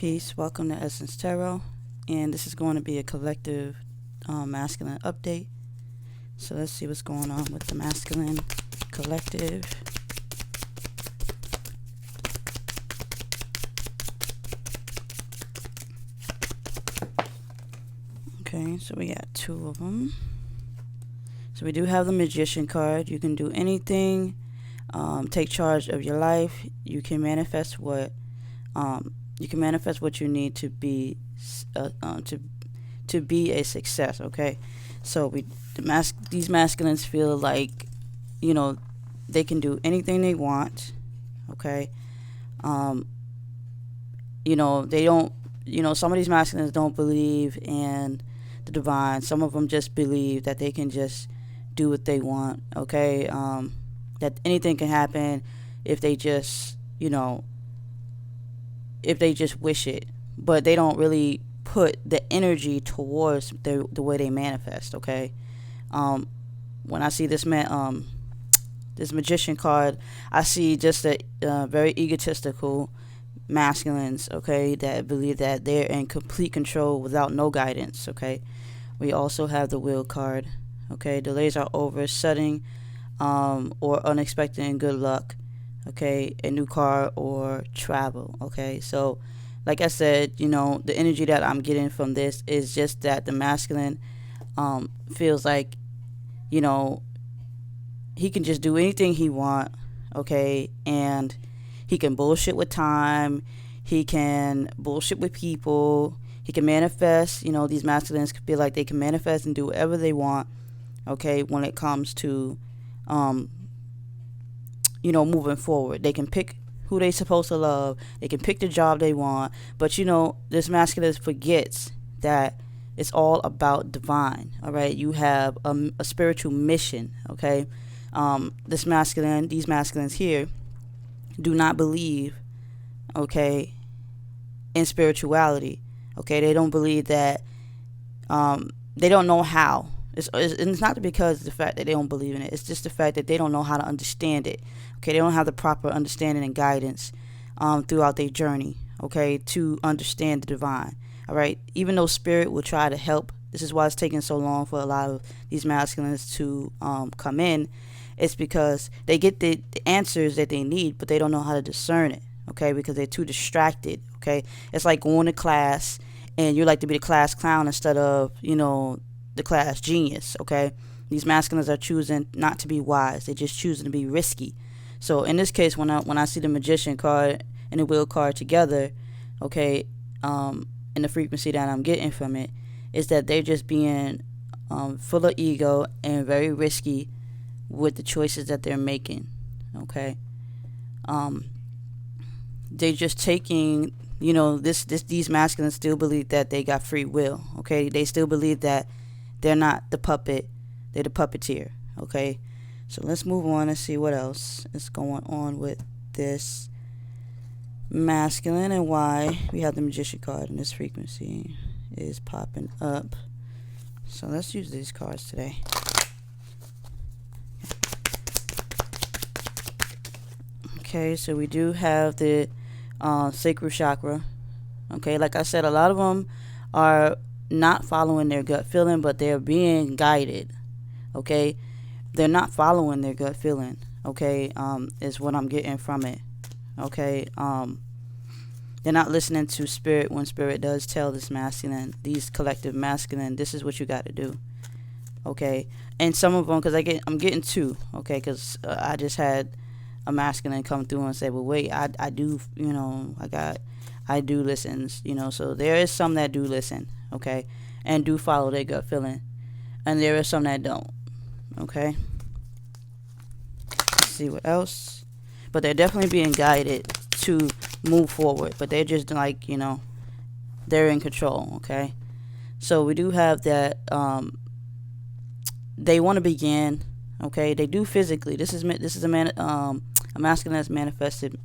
Peace. Welcome to Essence Tarot, and this is going to be a collective masculine update. So let's see what's going on with the masculine collective. Okay, so we got two of them. So we do have the Magician card. You can do anything. Take charge of your life. You can manifest what you need to be to be a success. Okay, so these masculines feel like they can do anything they want. Okay, they don't. Some of these masculines don't believe in the divine. Some of them just believe that they can just do what they want. Okay, that anything can happen if they just wish it, but they don't really put the energy towards the way they manifest. Okay, when I see this Magician card, I see just a very egotistical masculines. Okay, that believe that they're in complete control without no guidance. Okay, we also have the Wheel card. Okay, delays are over, sudden or unexpected and good luck. Okay, a new car or travel. Okay, so like I said, the energy that I'm getting from this is just that the masculine feels like he can just do anything he want. Okay, and he can bullshit with time, he can bullshit with people, he can manifest. These masculines feel like they can manifest and do whatever they want. Okay, when it comes to moving forward, they can pick who they supposed to love, they can pick the job they want, but this masculine forgets that it's all about divine. All right, you have a spiritual mission. Okay, these masculines here do not believe, okay, in spirituality. Okay, they don't believe that, they don't know how. It's not because of the fact that they don't believe in it. It's just the fact that they don't know how to understand it. Okay, they don't have the proper understanding and guidance throughout their journey. Okay, to understand the divine. All right, even though spirit will try to help. This is why it's taking so long for a lot of these masculines to come in. It's because they get the answers that they need, but they don't know how to discern it. Okay, because they're too distracted. Okay, it's like going to class and you like to be the class clown instead of the class genius. Okay, these masculines are choosing not to be wise. They're just choosing to be risky. So in this case, when I see the Magician card and the Wheel card together, okay, and the frequency that I'm getting from it is that they're just being full of ego and very risky with the choices that they're making. Okay, they're just taking these masculines still believe that they got free will. Okay, they still believe that they're not the puppet, they're the puppeteer. Okay, so let's move on and see what else is going on with this masculine and why we have the Magician card and this frequency is popping up. So let's use these cards today. Okay, so we do have the sacral chakra. Okay, like I said, a lot of them are not following their gut feeling, but they're being guided. Okay, they're not following their gut feeling. Okay, is what I'm getting from it. Okay, they're not listening to spirit when spirit does tell these collective masculine, this is what you got to do. Okay, and some of them, because I'm getting two. Okay, because I just had a masculine come through and say, well, wait, I do, I do listen, so there is some that do listen. Okay, and do follow their gut feeling, and there are some that don't. Okay, let's see what else, but they're definitely being guided to move forward, but they're just like, they're in control. Okay, so we do have that, they want to begin. Okay, they do physically. This is a masculine that's manifested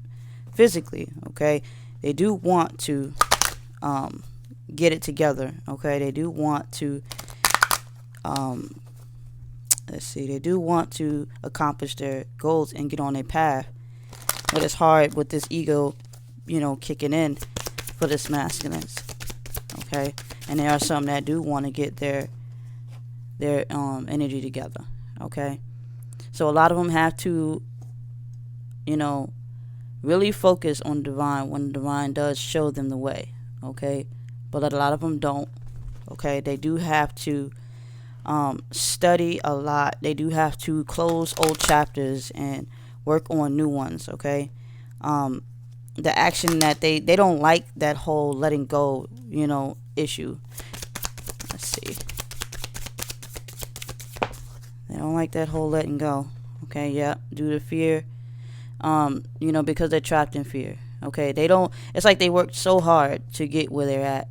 physically. Okay, they do want to get it together. Okay, they do want to they do want to accomplish their goals and get on their path, but it's hard with this ego kicking in. for this masculines. Okay, and there are some that do want to get their energy together. Okay, so a lot of them have to, really focus on divine when divine does show them the way. Okay, but a lot of them don't. Okay, they do have to study a lot. They do have to close old chapters and work on new ones. Okay, the action that they don't like that whole letting go, issue. Let's see. They don't like that whole letting go. Okay, yeah, due to fear. Because they're trapped in fear. Okay, they don't. It's like they worked so hard to get where they're at.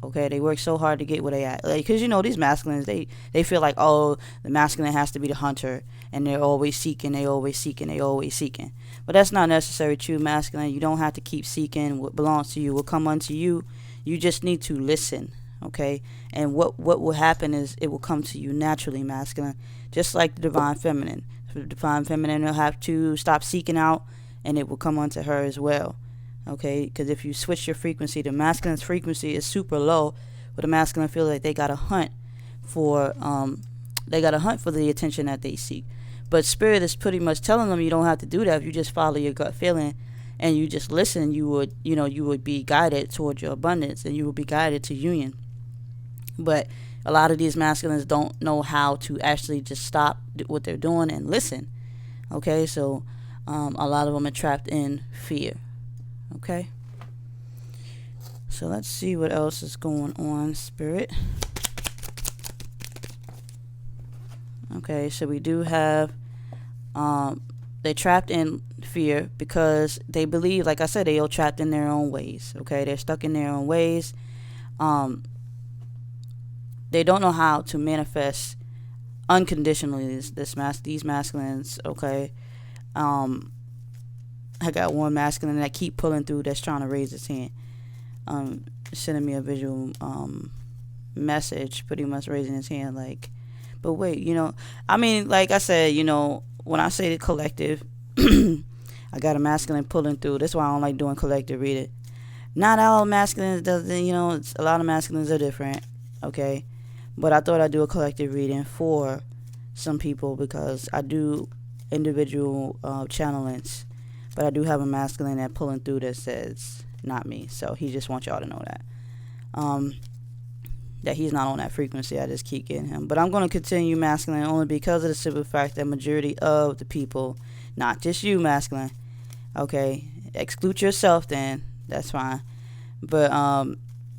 Okay, they work so hard to get where they at. Because these masculines, they feel like, oh, the masculine has to be the hunter, and they're always seeking, But that's not necessarily true, masculine. You don't have to keep seeking. What belongs to you will come unto you. You just need to listen. Okay, and what will happen is it will come to you naturally, masculine, just like the divine feminine. The divine feminine will have to stop seeking out, and it will come unto her as well. Okay, because if you switch your frequency, the masculine's frequency is super low, but the masculine feel like they gotta hunt for the attention that they seek. But spirit is pretty much telling them you don't have to do that. If you just follow your gut feeling and you just listen, you would be guided towards your abundance, and you will be guided to union. But a lot of these masculines don't know how to actually just stop what they're doing and listen. Okay, so a lot of them are trapped in fear. Okay, so let's see what else is going on, spirit. Okay, so we do have they're trapped in fear because they believe, like I said, they are trapped in their own ways. Okay, they're stuck in their own ways. They don't know how to manifest unconditionally these masculines. Okay, I got one masculine that keep pulling through that's trying to raise his hand, sending me a visual message, pretty much raising his hand like, but wait, like I said, when I say the collective, I got a masculine pulling through. That's why I don't like doing collective reading. Not all masculines does, a lot of masculines are different. Okay, but I thought I'd do a collective reading for some people because I do individual channelings. But I do have a masculine that pulling through that says not me. So he just wants y'all to know that. That he's not on that frequency. I just keep getting him. But I'm going to continue masculine only because of the simple fact that majority of the people, not just you masculine, okay, exclude yourself then. That's fine. But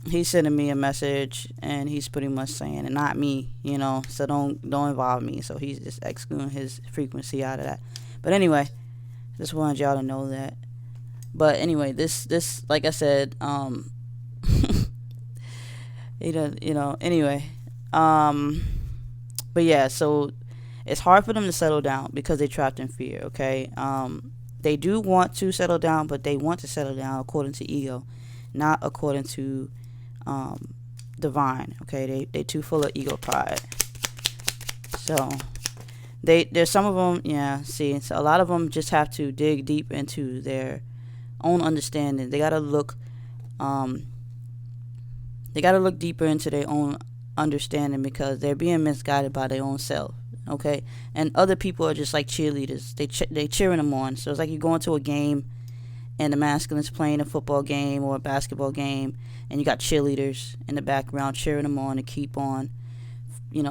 he's sending me a message and he's pretty much saying, and not me, so don't involve me. So he's just excluding his frequency out of that. But anyway, just wanted y'all to know that. But anyway, this like I said, anyway. But yeah, so it's hard for them to settle down because they're trapped in fear, okay? They do want to settle down, but they want to settle down according to ego, not according to divine, okay? They too full of ego pride. So there's some of them, so a lot of them just have to dig deep into their own understanding. They gotta look deeper into their own understanding because they're being misguided by their own self. Okay, and other people are just like cheerleaders. They cheering them on. So it's like you go into a game, and the masculine's playing a football game or a basketball game, and you got cheerleaders in the background cheering them on to keep on,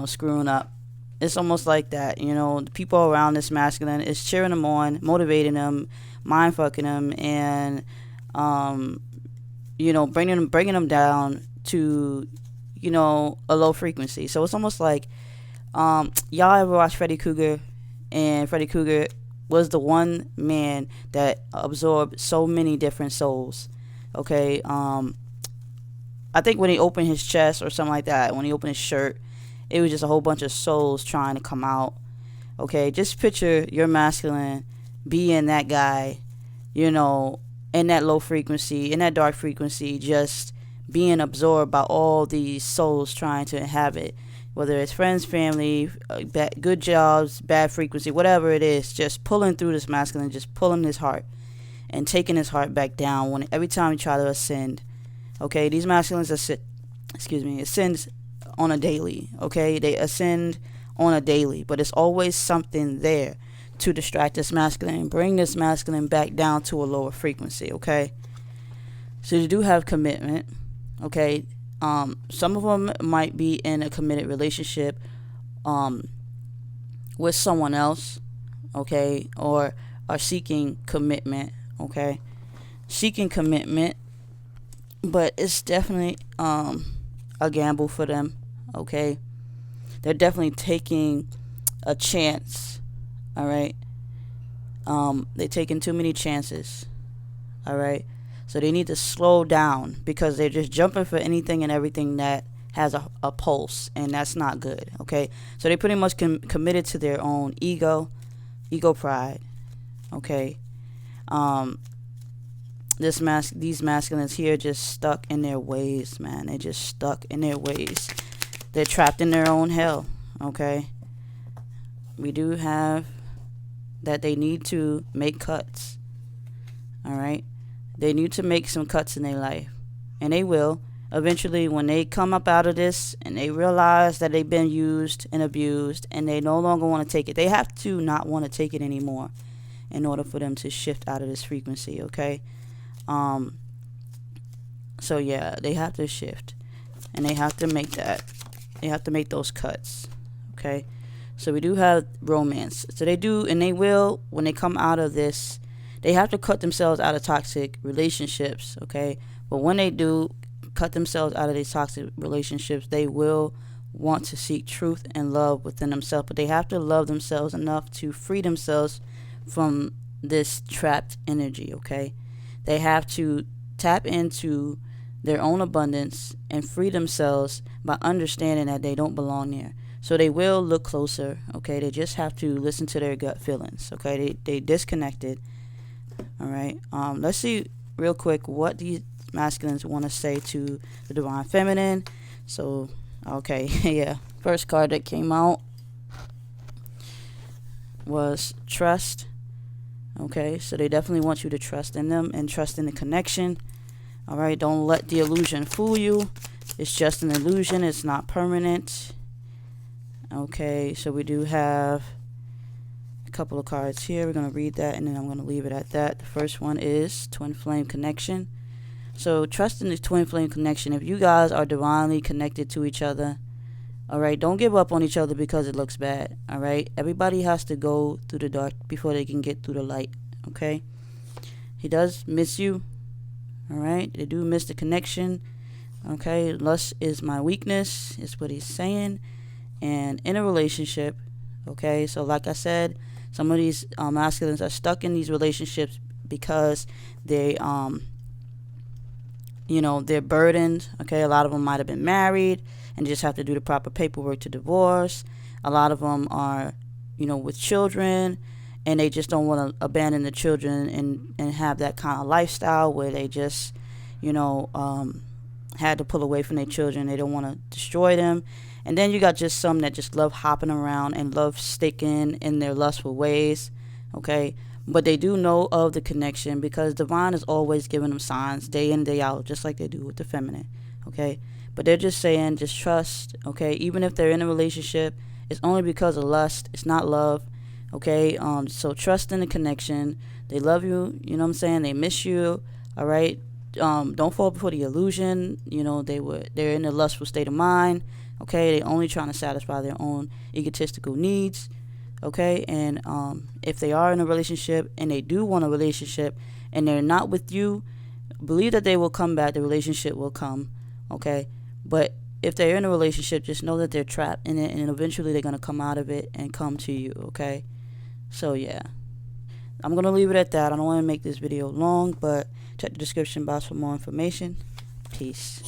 screwing up. It's almost like that, the people around this masculine is cheering them on, motivating them, mind fucking them, and bringing them down to a low frequency. So it's almost like y'all ever watch Freddy Krueger? And Freddy Krueger was the one man that absorbed so many different souls. Okay, I think when he opened his chest or something like that, when he opened his shirt, it was just a whole bunch of souls trying to come out. Okay, just picture your masculine being that guy, in that low frequency, in that dark frequency, just being absorbed by all these souls trying to inhabit, whether it's friends, family, good jobs, bad frequency, whatever it is, just pulling through this masculine, just pulling his heart and taking his heart back down every time he try to ascend. Okay, these masculines ascends on a daily. Okay, they ascend on a daily, but it's always something there to distract this masculine and bring this masculine back down to a lower frequency. Okay, so you do have commitment. Okay, some of them might be in a committed relationship with someone else. Okay, or are seeking commitment. Okay, seeking commitment, but it's definitely a gamble for them. Okay, they're definitely taking a chance. All right, they're taking too many chances. All right, so they need to slow down because they're just jumping for anything and everything that has a pulse, and that's not good. Okay, so they pretty much committed to their own ego pride. Okay, these masculines here just stuck in their ways, man. They just stuck in their ways. They're trapped in their own hell. Okay, we do have that they need to make cuts. All right, they need to make some cuts in their life, and they will eventually when they come up out of this and they realize that they've been used and abused and they no longer want to take it. They have to not want to take it anymore in order for them to shift out of this frequency. Okay, so yeah, they have to shift, and they have to make that. They have to make those cuts. Okay, so we do have romance. So they do, and they will when they come out of this. They have to cut themselves out of toxic relationships. Okay, but when they do cut themselves out of these toxic relationships, they will want to seek truth and love within themselves. But they have to love themselves enough to free themselves from this trapped energy. Okay, they have to tap into their own abundance and free themselves by understanding that they don't belong there. So they will look closer. Okay, they just have to listen to their gut feelings. Okay, they disconnected. All right, let's see real quick what these masculines want to say to the divine feminine. So okay, yeah, first card that came out was trust. Okay, so they definitely want you to trust in them and trust in the connection. All right, don't let the illusion fool you. It's just an illusion. It's not permanent. Okay, so we do have a couple of cards here. We're going to read that and then I'm going to leave it at that. The first one is twin flame connection. So trust in the twin flame connection. If you guys are divinely connected to each other, all right, don't give up on each other because it looks bad. All right, everybody has to go through the dark before they can get through the light. Okay, he does miss you. All right, they do miss the connection. Okay, lust is my weakness is what he's saying. And in a relationship, okay, so like I said, some of these masculines are stuck in these relationships because they they're burdened. Okay, a lot of them might have been married and just have to do the proper paperwork to divorce. A lot of them are with children, and they just don't want to abandon the children and have that kind of lifestyle where they just had to pull away from their children. They don't want to destroy them. And then you got just some that just love hopping around and love sticking in their lustful ways. Okay, but they do know of the connection because divine is always giving them signs day in, day out, just like they do with the feminine. Okay, but they're just saying, just trust. Okay, even if they're in a relationship, it's only because of lust. It's not love. Okay, so trust in the connection. They love you. You know what I'm saying? They miss you. All right. Don't fall for the illusion. They're in a lustful state of mind. Okay, they're only trying to satisfy their own egotistical needs. Okay, and if they are in a relationship and they do want a relationship and they're not with you, believe that they will come back. The relationship will come. Okay, but if they're in a relationship, just know that they're trapped in it, and eventually they're gonna come out of it and come to you. Okay, so yeah, I'm gonna leave it at that. I don't want to make this video long, but check the description box for more information. Peace.